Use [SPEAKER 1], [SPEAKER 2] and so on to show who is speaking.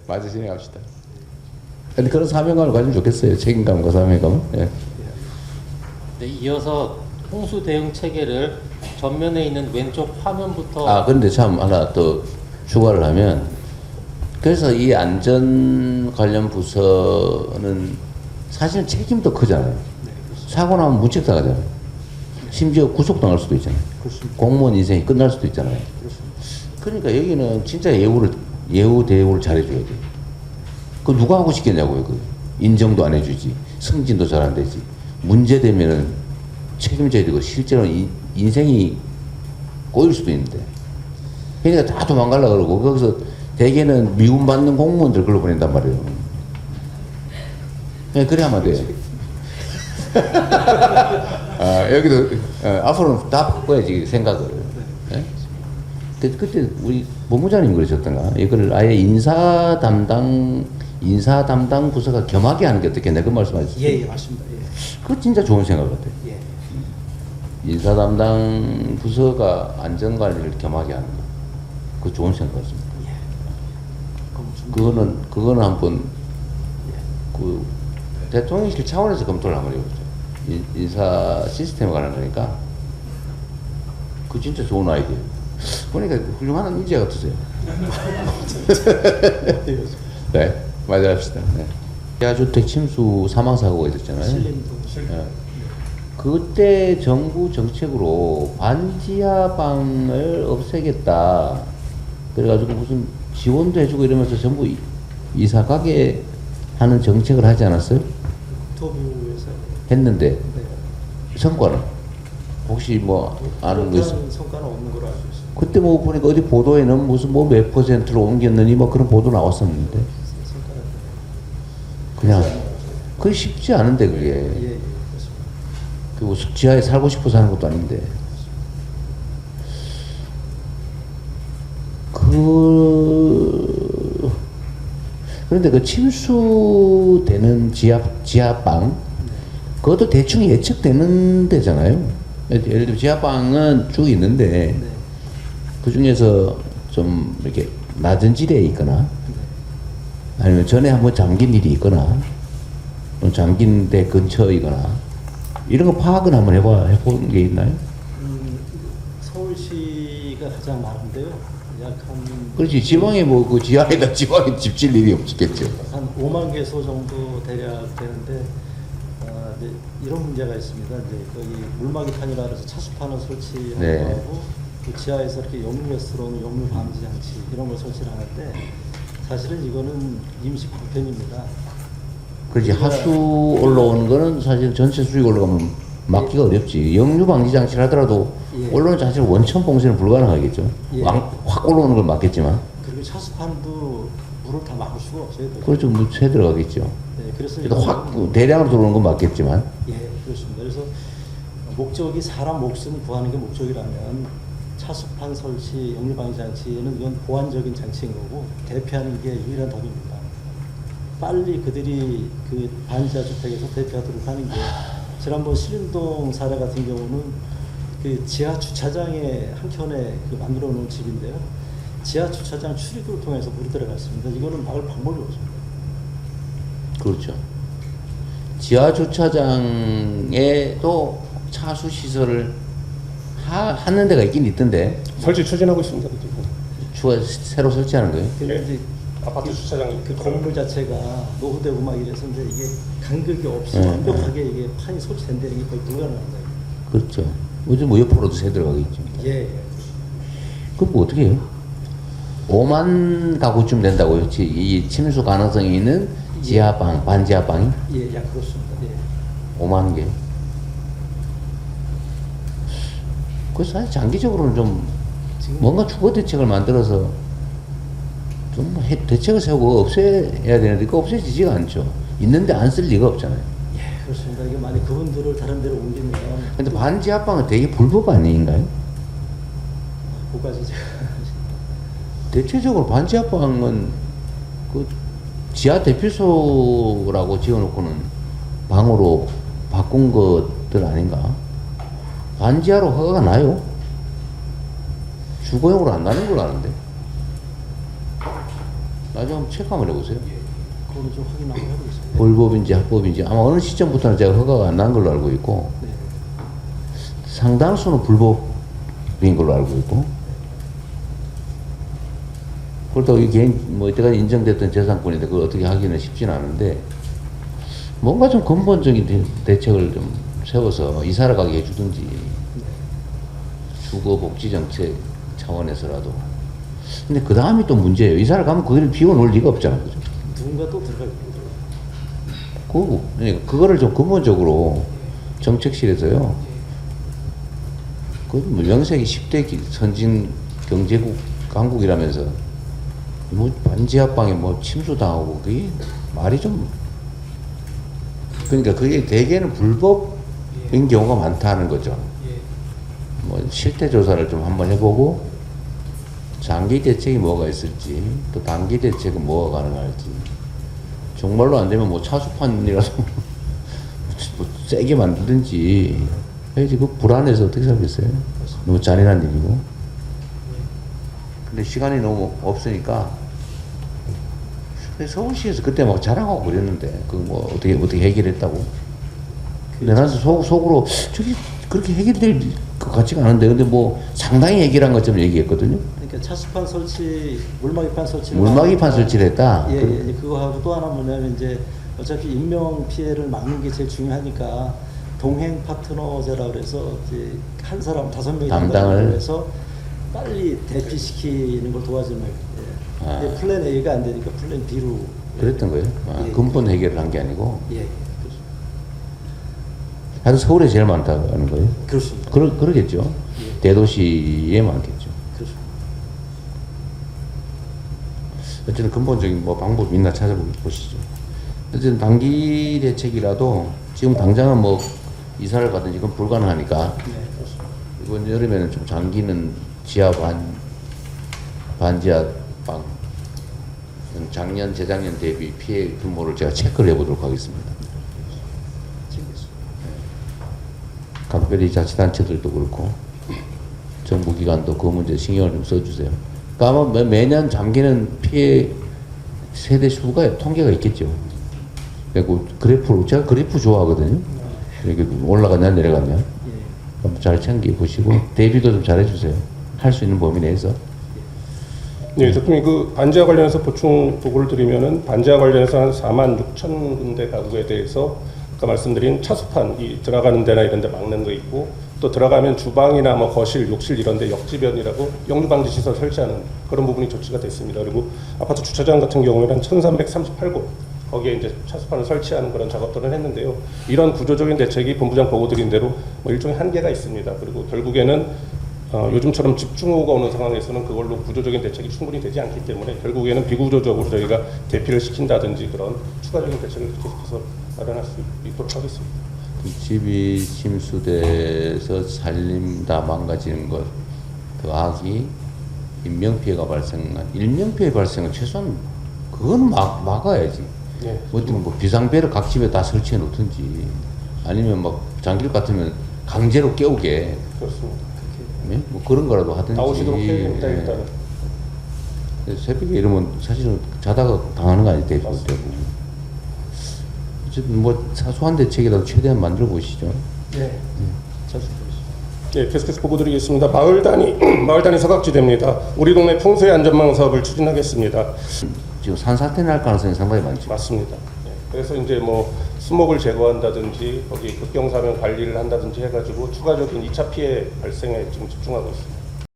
[SPEAKER 1] 맞아 진행합시다. 근데 그런 사명감을 가지면 좋겠어요. 책임감과 사명감. 예.
[SPEAKER 2] 네, 이어서 홍수 대응 체계를 전면에 있는 왼쪽 화면부터.
[SPEAKER 1] 아 그런데 참 하나 또 추가를 하면, 그래서 이 안전 관련 부서는 사실 책임도 크잖아요. 사고 나면 문책 당하잖아요. 심지어 구속당할 수도 있잖아요. 공무원 인생이 끝날 수도 있잖아요. 그러니까 여기는 진짜 예우 대우를 잘해줘야 돼. 그 누가 하고 싶겠냐고요. 그 인정도 안 해주지, 승진도 잘 안 되지, 문제 되면은 책임져야 되고 실제로 인생이 꼬일 수도 있는데, 그러니까 다 도망가려 그러고 거기서 대개는 미움받는 공무원들 글로 보낸단 말이에요. 네, 그래 하면 돼. 아, 여기도 앞으로는 다 바꿔야지 생각을. 네? 그때 우리 본부장님 그러셨던가, 이거를 아예 인사 담당 부서가 겸하게 하는 게 어떻겠냐, 그 말씀하셨어요.
[SPEAKER 3] 예, 맞습니다. 예.
[SPEAKER 1] 그거 진짜 좋은 생각 같아요.
[SPEAKER 3] 예.
[SPEAKER 1] 인사 담당 부서가 안전관리를 겸하게 하는 거, 그거 좋은 생각 같습니다. 그거는 한번 그 대통령실 차원에서 검토를 한번 해보죠. 인사 시스템에 관한 거니까. 그 진짜 좋은 아이디어. 보니까 훌륭한 인재 같으세요. 네, 맞이합시다. 네. 지하주택 침수 사망사고가 있었잖아요. 네. 그때 정부 정책으로 반지하방을 없애겠다 그래가지고 무슨 지원도 해주고 이러면서 전부 이사 가게 하는 정책을 하지 않았어요?
[SPEAKER 3] 국토부에서
[SPEAKER 1] 했는데
[SPEAKER 3] 네.
[SPEAKER 1] 성과는 혹시 뭐 아는 거 있어요?
[SPEAKER 3] 성과는 없는 걸로 알고 있습니다.
[SPEAKER 1] 그때 뭐 보니까 어디 보도에는 무슨 뭐 몇 %로 옮겼느니 뭐 그런 보도 나왔었는데, 그냥 그게 쉽지 않은데 그게.
[SPEAKER 3] 예, 그렇습니다.
[SPEAKER 1] 그 지하에 살고 싶어서 하는 것도 아닌데. 그런데 그 침수되는 지하방, 그것도 대충 예측되는 데잖아요. 예를 들어 지하방은 쭉 있는데,
[SPEAKER 3] 네.
[SPEAKER 1] 그 중에서 좀 이렇게 낮은 지대에 있거나, 아니면 전에 한번 잠긴 일이 있거나, 잠긴 데 근처이거나, 이런 거 파악은 한번 해본 게 있나요?
[SPEAKER 3] 서울시가 가장 많은데요. 약
[SPEAKER 1] 그렇지. 지방에 뭐 그 지하에다 지방에 집 질 일이 없겠죠.
[SPEAKER 3] 한 5만 개소 정도 대략 되는데, 이제 이런 문제가 있습니다. 이제 거기 물막이판이라 해서 차수판을 설치하고
[SPEAKER 1] 네.
[SPEAKER 3] 그 지하에서 이렇게 역류가스로는 역류 방지 장치 이런 걸 설치를 하는데, 사실은 이거는 임시 방편입니다.
[SPEAKER 1] 그렇지. 하수 올라오는 거는 사실 전체 수익 올라가면 막기가 어렵지. 역류 방지 장치를 하더라도
[SPEAKER 3] 예.
[SPEAKER 1] 올라오는 자체 원천 봉쇄는 불가능하겠죠.
[SPEAKER 3] 예.
[SPEAKER 1] 확 올라오는 걸 막겠지만.
[SPEAKER 3] 그리고 차수판도 물을 다 막을 수가 없어요.
[SPEAKER 1] 그렇죠. 새 들어가겠죠.
[SPEAKER 3] 네, 그래서
[SPEAKER 1] 그래도 확 대량으로 들어오는 건 맞겠지만.
[SPEAKER 3] 예, 그렇습니다. 그래서 목적이 사람 목숨 구하는 게 목적이라면 차수판 설치, 역류 방지 장치는 이건 보완적인 장치인 거고, 대피하는 게 유일한 답입니다. 빨리 그들이 그 반지하 주택에서 대피하도록 하는 게, 지난번 신림동 사례 같은 경우는 그 지하 주차장에 한켠에 그 만들어 놓은 집인데요. 지하 주차장 출입구를 통해서 물이 들어갔습니다. 이거는 막을 방법이 없습니다.
[SPEAKER 1] 그렇죠. 지하 주차장에 또 차수 시설을 하는 데가 있긴 있던데.
[SPEAKER 4] 설치 추진하고 있습니다.
[SPEAKER 1] 새로 설치하는 거예요?
[SPEAKER 3] 근데 이제
[SPEAKER 4] 아파트 주차장이
[SPEAKER 3] 그 건물 자체가 노후되고 막 이래서 이제 이게 간격이 없이
[SPEAKER 1] 네,
[SPEAKER 3] 완벽하게 이게 판이 설치된다는 게 거의 불가능합니다.
[SPEAKER 1] 그렇죠. 요즘 뭐 옆으로도 새 들어가겠죠.
[SPEAKER 3] 예.
[SPEAKER 1] 그럼 뭐 어떻게 해요? 5만 가구쯤 된다고요? 이 침수 가능성이 있는 지하방, 반지하방이?
[SPEAKER 3] 예, 약 그렇습니다. 예.
[SPEAKER 1] 5만 개. 그래서 사실 장기적으로는 좀
[SPEAKER 3] 지금
[SPEAKER 1] 뭔가 주거 대책을 만들어서 좀 대책을 세우고 없애야 되는데, 그 없애지지가 않죠. 있는데 안 쓸 리가 없잖아요.
[SPEAKER 3] 예, 그렇습니다. 이게 만약 그분들을 다른 데로 옮기면
[SPEAKER 1] 근데 반지하방은 되게 불법 아닌가요?
[SPEAKER 3] 그까지 제가
[SPEAKER 1] 대체적으로 반지하방은 그 지하 대피소라고 지어놓고는 방으로 바꾼 것들 아닌가? 반지하로 허가가 나요? 주거용으로 안 나는 걸로 아는데. 나중에 한번 체크 한번 해보세요.
[SPEAKER 3] 그거는 좀 확인하고 해보겠습니다.
[SPEAKER 1] 불법인지 합법인지 아마 어느 시점부터는 제가 허가가 안 난 걸로 알고 있고
[SPEAKER 3] 네.
[SPEAKER 1] 상당수는 불법인 걸로 알고 있고 그렇다고 이 개인 뭐 이때까지 인정됐던 재산권인데 그걸 어떻게 하기는 쉽지는 않은데 뭔가 좀 근본적인 대책을 좀 세워서 이사를 가게 해주든지 주거 복지 정책 차원에서라도. 근데 그 다음이 또 문제예요. 이사를 가면 거기를 비워놓을 리가 없잖아, 그죠?
[SPEAKER 3] 누군가 또 들어갈 겁니다.
[SPEAKER 1] 그거를 좀 근본적으로 정책실에서요. 그 뭐 명색이 10대 선진 경제국 강국이라면서 뭐 반지하방에 뭐 침수당하고 그게 말이 좀 그러니까 그게 대개는 불법인 경우가 많다는 거죠. 뭐 실태 조사를 좀 한번 해보고 장기 대책이 뭐가 있을지 또 단기 대책은 뭐가 가능할지 정말로 안 되면 뭐 차수판이라도 뭐 세게 만들든지 해야지. 그 불안해서 어떻게 살겠어요? 너무 잔인한 일이고. 근데 시간이 너무 없으니까 서울시에서 그때 막 자랑하고 그랬는데 그 뭐 어떻게 해결했다고. 근데 나는 속으로 저기 그렇게 해결될 것 같지가 않은데 근데 뭐 상당히 해결한 것처럼 얘기했거든요.
[SPEAKER 3] 그러니까 차수판 설치, 물막이판 설치.
[SPEAKER 1] 물막이판 설치를 했다.
[SPEAKER 3] 예, 예, 그거 하고 또 하나 뭐냐면 이제 어차피 인명 피해를 막는 게 제일 중요하니까 동행 파트너제라 그래서 이제 한 사람 5명이
[SPEAKER 1] 담당을
[SPEAKER 3] 해서 빨리 대피시키는 걸 도와주는. 예.
[SPEAKER 1] 아.
[SPEAKER 3] 근데 플랜 A가 안 되니까 플랜 B로.
[SPEAKER 1] 그랬던 거예요. 아,
[SPEAKER 3] 예.
[SPEAKER 1] 근본 해결을 한 게 아니고.
[SPEAKER 3] 예,
[SPEAKER 1] 하여튼 서울에 제일 많다는 거예요.
[SPEAKER 3] 그렇습니다.
[SPEAKER 1] 그러겠죠.
[SPEAKER 3] 예.
[SPEAKER 1] 대도시에 많겠죠.
[SPEAKER 3] 그렇습니다.
[SPEAKER 1] 어쨌든 근본적인 뭐 방법 있나 찾아보시죠. 어쨌든 단기 대책이라도 지금 당장은 뭐 이사를 가든지 이건 불가능하니까
[SPEAKER 3] 네, 그렇습니다.
[SPEAKER 1] 이번 여름에는 좀 장기는 지하 반지하 방 작년 재작년 대비 피해 규모를 제가 체크를 해보도록 하겠습니다. 각별히 자치단체들도 그렇고 정부기관도 그 문제 신경을 좀 써주세요. 그러니까 아마 매년 잠기는 피해 세대 수가 통계가 있겠죠. 그리고 그래프로 제가 그래프 좋아하거든요. 이렇게 올라가냐 내려가냐
[SPEAKER 3] 예.
[SPEAKER 1] 한번 잘 챙겨 보시고 대비도 좀 잘해주세요. 할 수 있는 범위 내에서.
[SPEAKER 4] 네, 대통령이 그 반지하 관련해서 보충 보고를 드리면은 반지하 관련해서 한 4만 6천 군데 가구에 대해서 아까 말씀드린 차수판 이 들어가는 데나 이런 데 막는 거 있고 또 들어가면 주방이나 뭐 거실, 욕실 이런 데 역지변이라고 역류 방지 시설 설치하는 그런 부분이 조치가 됐습니다. 그리고 아파트 주차장 같은 경우에는 1,338곳 거기에 이제 차수판을 설치하는 그런 작업들을 했는데요. 이런 구조적인 대책이 본부장 보고 드린 대로 뭐 일종의 한계가 있습니다. 그리고 결국에는 요즘처럼 집중호우가 오는 상황에서는 그걸로 구조적인 대책이 충분히 되지 않기 때문에 결국에는 비구조적으로 저희가 대피를 시킨다든지 그런 추가적인 대책을 계속해서 마련할 수 있도록 하겠습니다.
[SPEAKER 1] 집이 침수돼서 살림 다 망가지는 것 더하기 인명피해가 발생한 인명피해 발생은 최소한 그건 막아야지.
[SPEAKER 4] 네.
[SPEAKER 1] 뭐 비상배를 각 집에 다 설치해 놓든지 아니면 막 장길 같으면 강제로 깨우게
[SPEAKER 4] 그렇습니다.
[SPEAKER 1] 예? 뭐 그런 거라도 하든지.
[SPEAKER 4] 나오시도록 해야 됩니다.
[SPEAKER 1] 예.
[SPEAKER 4] 일단은.
[SPEAKER 1] 새벽에 이러면 사실은 자다가 당하는 거 아니에요, 대부분. 어쨌든 뭐 사소한 대책이라도 최대한 만들어 보시죠.
[SPEAKER 3] 네. 잘 부탁드립니다.
[SPEAKER 4] 네, 계속해서 보고 드리겠습니다. 마을 단위 사각지대입니다. 우리 동네 풍수의 안전망 사업을 추진하겠습니다.
[SPEAKER 1] 지금 산사태 날 가능성이 상당히 많죠.
[SPEAKER 4] 맞습니다. 네, 그래서 이제 뭐 수목을 제거한다든지 거기 급경사면 관리를 한다든지 해가지고 추가적인 2차 피해 발생에 지금 집중하고 있습니다.